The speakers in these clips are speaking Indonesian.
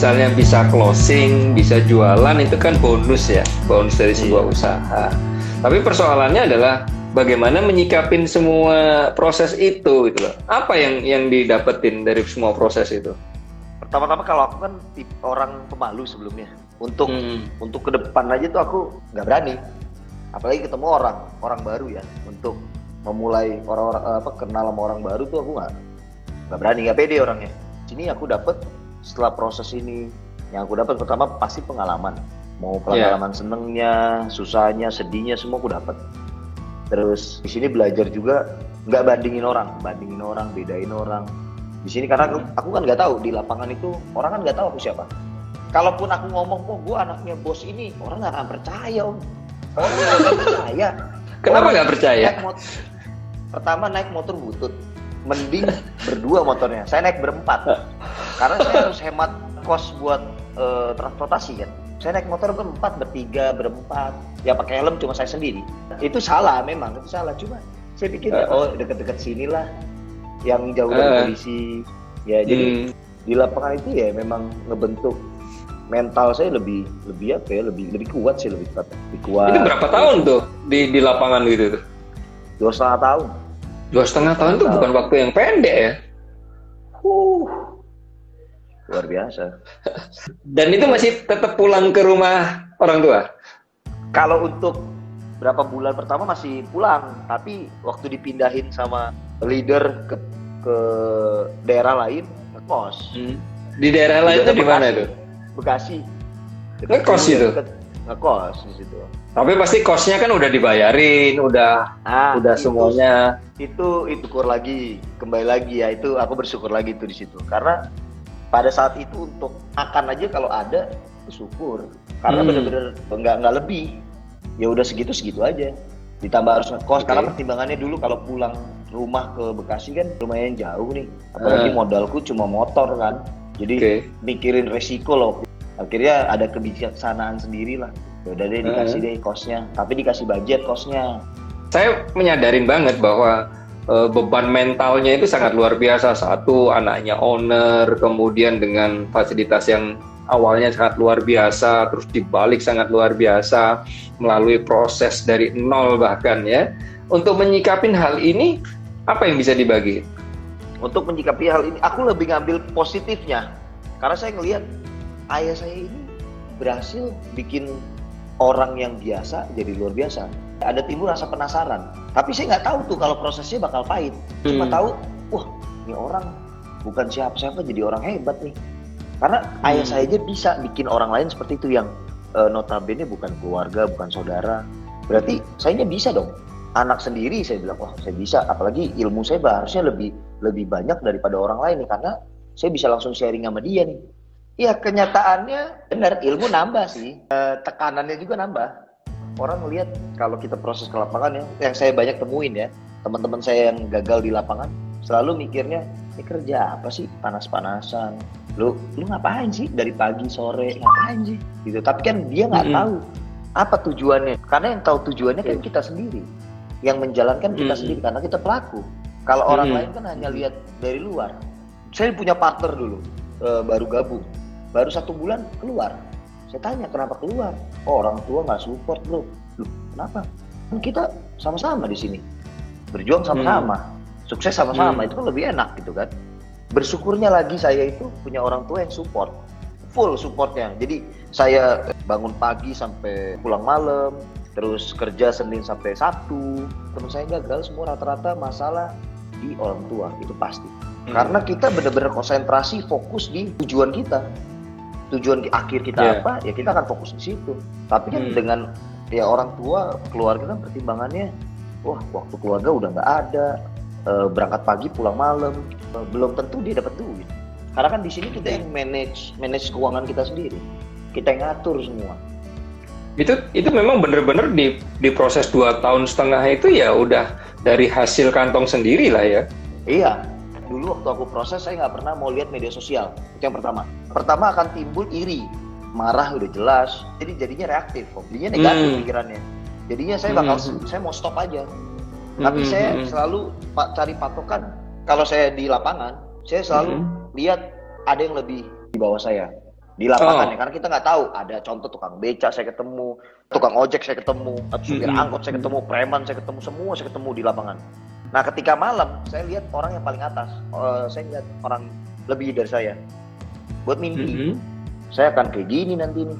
misalnya bisa closing, bisa jualan, itu kan bonus ya, bonus dari sebuah usaha. Tapi persoalannya adalah bagaimana menyikapin semua proses itu gitu loh. Apa yang didapetin dari semua proses itu? Pertama-tama kalau aku kan tipe orang pemalu sebelumnya. Untuk ke depan aja tuh aku nggak berani. Apalagi ketemu orang baru ya. Untuk memulai kenal sama orang baru tuh aku nggak berani, nggak pede orangnya. Sini aku dapet setelah proses ini, yang aku dapat pertama pasti pengalaman. Mau pengalaman senengnya, susahnya, sedihnya semua aku dapat. Terus di sini belajar juga nggak bandingin orang, bedain orang. Di sini karena aku kan nggak tahu di lapangan itu orang kan nggak tahu aku siapa. Kalaupun aku ngomong kok gue anaknya bos ini, orang nggak akan percaya om. Orang nggak akan percaya. Kenapa nggak percaya? Pertama naik motor butut, mending berdua motornya. Saya naik berempat, karena saya harus hemat kos buat transportasi kan. Saya naik motor berempat, bertiga, berempat. Ya pakai helm cuma saya sendiri. Itu salah memang, itu salah. Cuma saya pikir deket-deket sinilah. Yang jauh dari polisi ya, jadi di lapangan itu ya memang ngebentuk mental saya lebih kuat sih, lebih kuat. Itu berapa tahun tuh di lapangan gitu tuh? 2,5 tahun. 2,5 tahun tuh bukan waktu yang pendek ya? Luar biasa. Dan itu masih tetap pulang ke rumah orang tua? Kalau untuk berapa bulan pertama masih pulang, tapi waktu dipindahin sama leader ke daerah lain, ngekos. Di daerah lain itu di mana itu? Bekasi. Ngekos itu? Ngekos di situ. Tapi pasti kosnya kan udah dibayarin, udah semuanya. Itu syukur lagi, kembali lagi ya, itu aku bersyukur lagi tuh di situ. Karena pada saat itu untuk makan aja kalau ada, syukur. Karena bener-bener nggak lebih. Ya udah segitu aja. Ditambah harus ngekos, karena pertimbangannya dulu kalau pulang rumah ke Bekasi kan lumayan jauh nih, apalagi modalku cuma motor kan, jadi mikirin resiko loh. Akhirnya ada kebijaksanaan sendiri lah, udah deh dikasih deh kosnya, tapi dikasih budget kosnya. Saya menyadarin banget bahwa beban mentalnya itu sangat luar biasa. Satu, anaknya owner, kemudian dengan fasilitas yang awalnya sangat luar biasa, terus dibalik sangat luar biasa, melalui proses dari nol bahkan ya. Untuk menyikapin hal ini, apa yang bisa dibagi? Untuk menyikapi hal ini, aku lebih ngambil positifnya. Karena saya ngelihat ayah saya ini berhasil bikin orang yang biasa jadi luar biasa. Ada timbul rasa penasaran. Tapi saya nggak tahu tuh kalau prosesnya bakal pahit. Cuma tahu, wah ini orang bukan siapa-siapa jadi orang hebat nih. Karena ayah saya aja bisa bikin orang lain seperti itu yang notabene bukan keluarga, bukan saudara. Berarti sayanya bisa dong. Anak sendiri saya bilang, wah saya bisa. Apalagi ilmu saya harusnya lebih banyak daripada orang lain nih. Karena saya bisa langsung sharing sama dia nih. Ya kenyataannya benar, ilmu nambah sih. Tekanannya juga nambah. Orang melihat kalau kita proses ke lapangan ya, yang saya banyak temuin ya. Teman-teman saya yang gagal di lapangan selalu mikirnya, ini kerja apa sih panas-panasan, lu ngapain sih dari pagi sore, ngapain sih gitu. Tapi kan dia nggak tahu apa tujuannya, karena yang tahu tujuannya kan kita sendiri, yang menjalankan kita sendiri, karena kita pelaku. Kalau orang lain kan hanya lihat dari luar. Saya punya partner dulu, baru gabung, baru 1 bulan keluar. Saya tanya kenapa keluar, orang tua nggak support lu, kenapa? Kan kita sama-sama di sini, berjuang sama-sama, sukses sama-sama, itu kan lebih enak gitu kan. Bersyukurnya lagi saya itu punya orang tua yang support, full supportnya. Jadi saya bangun pagi sampai pulang malam, terus kerja Senin sampai Sabtu. Teman saya gagal semua rata-rata masalah di orang tua, itu pasti. Karena kita benar-benar konsentrasi, fokus di tujuan kita. Tujuan akhir kita apa, ya kita akan fokus di situ. Tapi kan dengan ya orang tua, keluarga kan pertimbangannya, wah waktu keluarga udah nggak ada, berangkat pagi pulang malam, belum tentu dia dapat duit. Karena kan di sini kita yang manage keuangan kita sendiri, kita yang ngatur semua. Itu memang benar-benar di proses 2,5 tahun itu ya udah dari hasil kantong sendiri lah ya. Iya, dulu waktu aku proses saya nggak pernah mau lihat media sosial, itu yang pertama. Pertama akan timbul iri, marah udah jelas, jadi jadinya reaktif, jadinya negatif pikirannya. Jadinya saya mau stop aja. Tapi saya selalu cari patokan. Kalau saya di lapangan, saya selalu lihat ada yang lebih di bawah saya. di lapangan ya, karena kita nggak tahu, ada contoh tukang beca saya ketemu, tukang ojek saya ketemu, supir angkot saya ketemu, preman saya ketemu, semua saya ketemu di lapangan. Nah ketika malam saya lihat orang yang paling atas, saya lihat orang lebih dari saya buat mimpi, saya akan kayak gini nanti nih.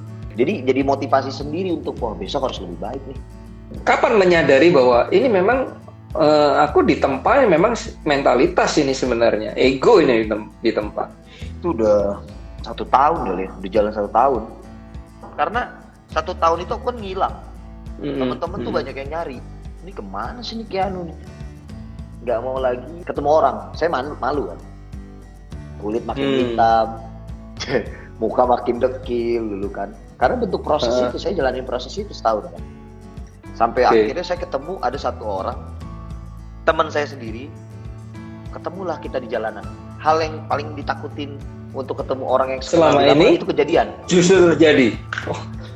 Jadi motivasi sendiri untuk wah besok harus lebih baik nih. Kapan menyadari bahwa ini memang aku ditempa memang mentalitas ini sebenarnya, ego ini ditempa? Itu udah 1 tahun kali ya, udah jalan 1 tahun. Karena 1 tahun itu aku kan ngilang. Temen-temen tuh banyak yang nyari. Ini kemana sih nih Keanu nih? Nggak mau lagi ketemu orang. Saya malu kan. Kulit makin hitam, muka makin dekil dulu kan. Karena bentuk proses itu, saya jalanin proses itu setahun kan. Sampai akhirnya saya ketemu ada 1 orang, teman saya sendiri, ketemulah kita di jalanan. Hal yang paling ditakutin untuk ketemu orang yang selama ini itu kejadian. Justru terjadi.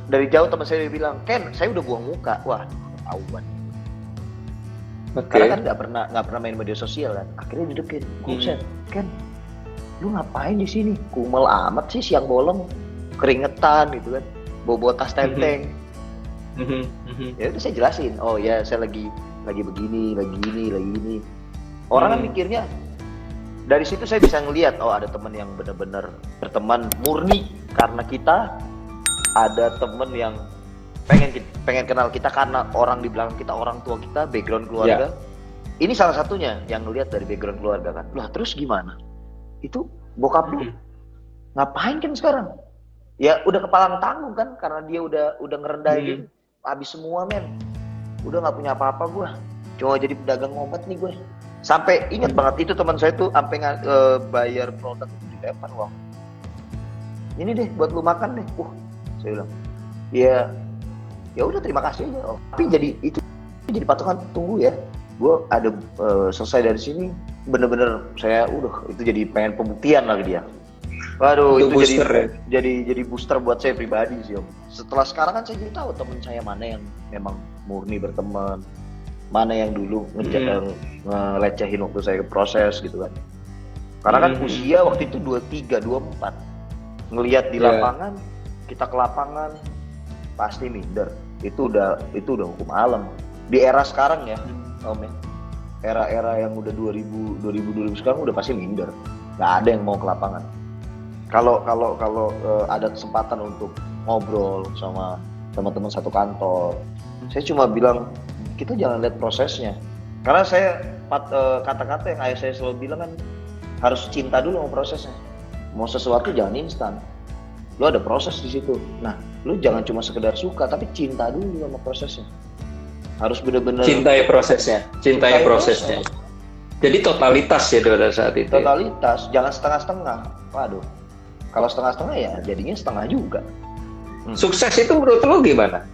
Dari jauh teman saya bilang, Ken, saya udah buang muka. Wah, ketahuan. Karena kan nggak pernah main media sosial kan. Akhirnya dideketin. Buset, Ken, lu ngapain di sini? Kumel amat sih siang bolong, keringetan gitu kan, bawa tas tenteng. Ya udah saya jelasin. Oh ya, saya lagi begini, lagi ini. Orang kan mikirnya dari situ saya bisa ngelihat, oh ada teman yang benar-benar berteman murni karena kita, ada teman yang pengen kenal kita karena orang di belakang kita, orang tua kita, background keluarga. Ini salah satunya yang ngelihat dari background keluarga kan. Lah terus gimana? Itu bokap lu ngapain kan sekarang? Ya udah kepalang tanggung kan, karena dia udah ngerendahin, habis semua men. Udah nggak punya apa-apa gue, cuma jadi pedagang obat nih gue. Sampai ingat banget itu teman saya tuh sampai bayar produk itu dilempar uang. Ini deh buat lu makan deh. Saya bilang, ya udah terima kasih aja. Tapi itu jadi patokan, tunggu ya. Gue ada selesai dari sini, bener-bener saya itu jadi pengen pembuktian lagi dia. Waduh, itu booster, jadi booster buat saya pribadi sih Om. Setelah sekarang kan saya jadi tahu teman saya mana yang memang murni berteman, mana yang dulu ngelecehin waktu saya proses gitu kan. Karena kan usia waktu itu 23, 24. Ngelihat di lapangan, kita ke lapangan pasti minder. Itu udah hukum alam. Di era sekarang ya, Om ya. Era-era yang udah 2000 sekarang udah pasti minder. Gak ada yang mau ke lapangan. Kalau ada kesempatan untuk ngobrol sama teman-teman satu kantor, saya cuma bilang kita jangan lihat prosesnya. Karena saya kata-kata yang ayah saya selalu bilang kan, harus cinta dulu sama prosesnya. Mau sesuatu jangan instan. Lu ada proses di situ. Nah, lu jangan cuma sekedar suka, tapi cinta dulu sama prosesnya. Harus benar-benar cintai prosesnya. Jadi totalitas ya pada saat itu. Totalitas, jangan setengah-setengah. Waduh. Kalau setengah-setengah ya jadinya setengah juga. Sukses itu menurut lo gimana?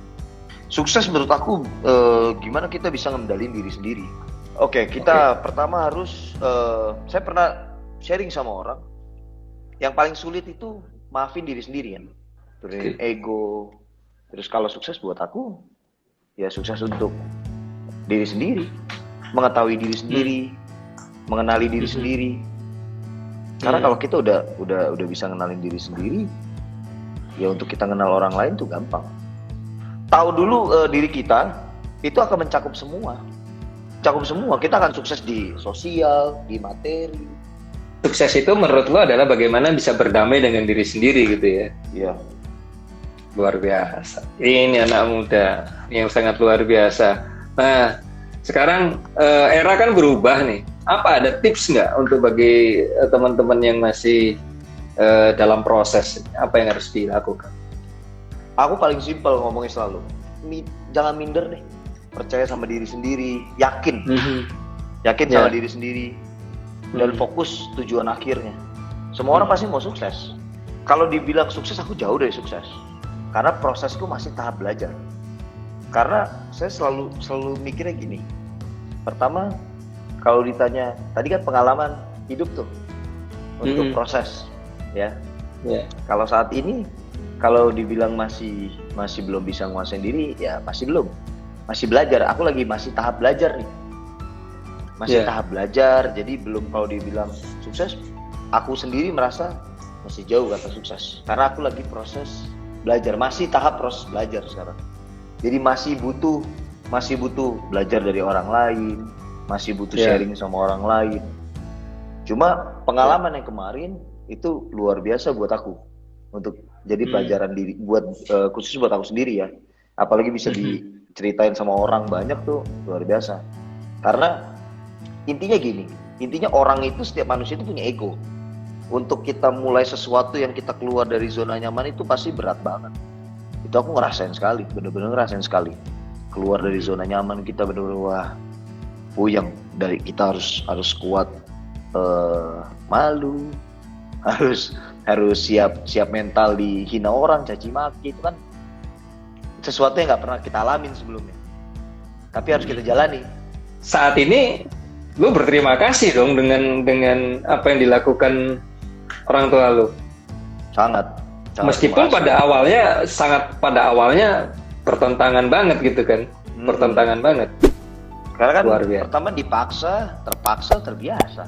Sukses menurut aku gimana kita bisa ngendalin diri sendiri. Oke, kita pertama harus saya pernah sharing sama orang yang paling sulit itu maafin diri sendiri kan. Turunin ego. Terus kalau sukses buat aku ya sukses untuk diri sendiri, mengetahui diri sendiri, mengenali diri sendiri. Karena kalau kita udah bisa ngenalin diri sendiri, ya untuk kita kenal orang lain tuh gampang. Tahu dulu diri kita, itu akan mencakup semua. Kita akan sukses di sosial, di materi. Sukses itu menurut lo adalah bagaimana bisa berdamai dengan diri sendiri gitu ya? Iya. Luar biasa. Ini anak muda yang sangat luar biasa. Nah, sekarang era kan berubah nih. Apa ada tips nggak untuk bagi teman-teman yang masih dalam proses? Apa yang harus dilakukan? Aku paling simpel ngomongnya selalu. Jangan minder deh. Percaya sama diri sendiri. Yakin. Yakin sama diri sendiri. Dan fokus tujuan akhirnya. Semua orang pasti mau sukses. Kalau dibilang sukses, aku jauh dari sukses. Karena prosesku masih tahap belajar. Karena saya selalu mikirnya gini. Pertama, kalau ditanya, tadi kan pengalaman hidup tuh untuk proses, ya. Kalau saat ini, kalau dibilang masih belum bisa nguasain diri, ya pasti belum. Masih belajar. Aku lagi masih tahap belajar nih. Masih tahap belajar, jadi belum kalau dibilang sukses. Aku sendiri merasa masih jauh kata sukses. Karena aku lagi proses belajar, masih tahap proses belajar sekarang. Jadi masih butuh belajar dari orang lain, masih butuh sharing sama orang lain. Cuma pengalaman yang kemarin itu luar biasa buat aku untuk jadi pelajaran diri buat khusus buat aku sendiri ya. Apalagi bisa diceritain sama orang banyak tuh luar biasa. Karena intinya gini, intinya orang itu, setiap manusia itu punya ego. Untuk kita mulai sesuatu yang kita keluar dari zona nyaman itu pasti berat banget. Itu aku ngerasain sekali, bener-bener ngerasain sekali. Keluar dari zona nyaman kita bener-bener wah puyeng. Dari kita harus kuat, malu, harus siap mental dihina orang, caci maki, itu kan sesuatu yang nggak pernah kita alamin sebelumnya. Tapi harus kita jalani. Saat ini lu berterima kasih dong dengan apa yang dilakukan orang tua lu. Sangat Meskipun pada awalnya pertentangan banget gitu kan. Pertentangan banget. Karena kan luar biasa. Pertama dipaksa, terpaksa, terbiasa.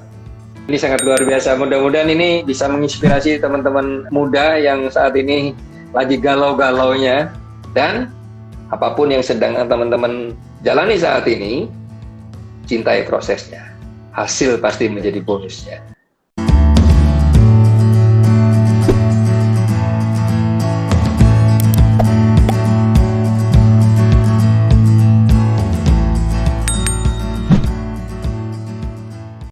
Ini sangat luar biasa. Mudah-mudahan ini bisa menginspirasi teman-teman muda yang saat ini lagi galau-galaunya, dan apapun yang sedang teman-teman jalani saat ini, cintai prosesnya. Hasil pasti menjadi bonusnya.